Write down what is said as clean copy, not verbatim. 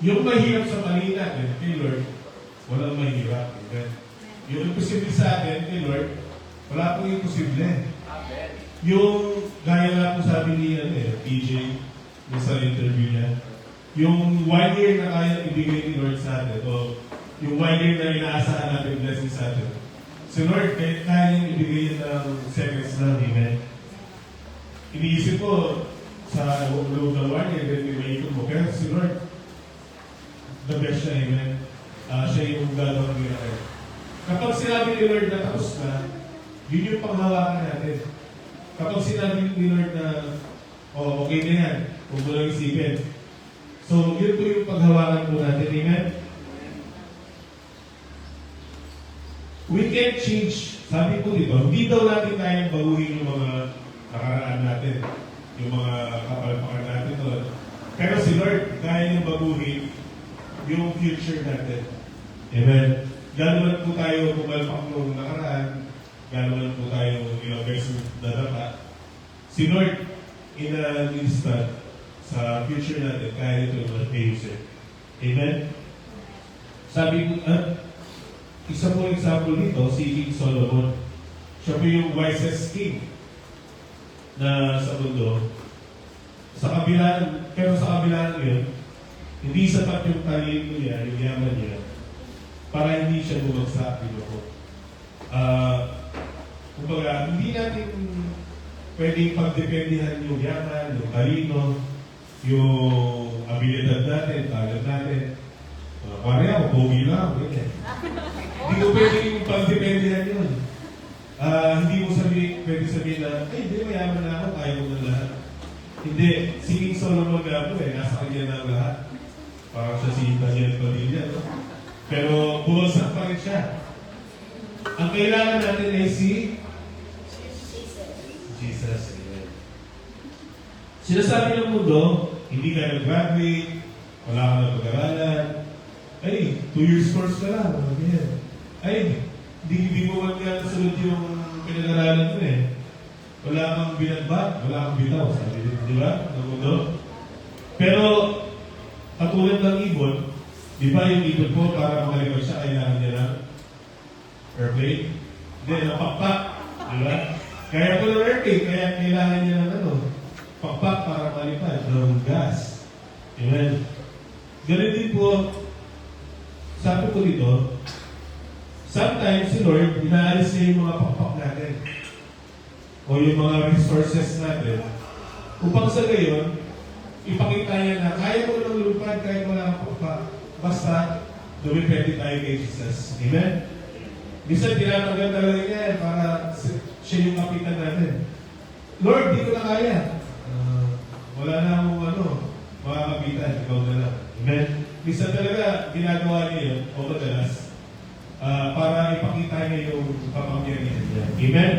Yung mahirap sa mali natin, kay Lord, walang mahirap. Amen. Yung imposible sa atin, kay Lord, wala pong imposible. Amen. Yung, gaya nga po sabi ni PJ, sa interview niya, yung 1 year na kaya ibigay ni Lord sa atin, o yung 1 year na inaasahan natin blessing sa atin, si Lord, kaya niyang ibigay ng seconds lang, amen. Iniisip ko, sa loob ng 1 year, then may mo, pero si Lord, the best siya, amen. Siya yung gagawin ng ginagawa. Kapag sinabi ni Lord na tapos na, yun yung panghawakan natin. Kapag sinabi ni Lord na, oh, okay na yan, huwag mo lang isipin. So, yun po yung paghawakan po natin, amen? We can change. Sabi ko dito, hindi daw natin kayang baguhin yung mga nakaraan natin, yung mga kapalpakan natin doon. Pero si Lord, kaya niyang baguhin yung future natin. Amen? Gano'n po tayo pumalpak nung nakaraan, gano'n po tayo ilang beses dadapa. Si Lord, in an instant, sa future natin, kaya ito yung mag-ayusin. Amen? Sabi ko, isa po example dito, si King Solomon. Siya po yung wisest king na sa mundo. Pero sa kabila yun, hindi sapat yung talino niya, yung yaman niya, para hindi siya bumagsak, di ba po? Kumbaga, hindi natin pwedeng pagdependihan yung yaman, yung talino, yung abilidad natin, talent natin. Pare ako, pogi lang, ganyan. Hindi ko pwedeng pagdependihan yun. Hindi mo pwede sabihin na, hindi, mayaman na ako, kaya mo na lahat. Hindi, si King Solomon nga po nasa kanya na lahat. Parang siya si Daniel Padilla, no? Pero bumagsak pa rin siya. Ang kailangan natin ay si Jesus. Amen. Sinasabi ng mundo, hindi ka nag-graduate, wala ka na pag-aralan, ay, 2 years course ka lang. Ay, di mo man nga nasunod yung pinag-aralan mo eh. Wala kang binagbat, wala kang bitaw. Sabi din, di ba? Ng mundo. Pero, katulad ng ibon, di ba yung ibon po, para makalipad siya, kailangan niya ng airplane? Hindi, pakpak. Di ba? Kaya po ng airplane, kaya kailangan niya ng pakpak para malipad, ng gas. Amen. Ganun din po, sabi ko dito, sometimes si Lord, inaalis niya yung mga pakpak natin o yung mga resources natin upang sa gayon, ipakita niya na kaya mo lang lupad, kaya mo lang pakpak, basta dumipende tayo kay Jesus. Amen? Minsan, tinatanggal talaga niya para siya yung kapitan natin. Lord, di ko na kaya. Wala na akong makakapitan, ikaw na lang. Amen? Minsan talaga, ginagawa niya yun, o madalas, para ipakita niya yung kapangyarihan niya. Amen?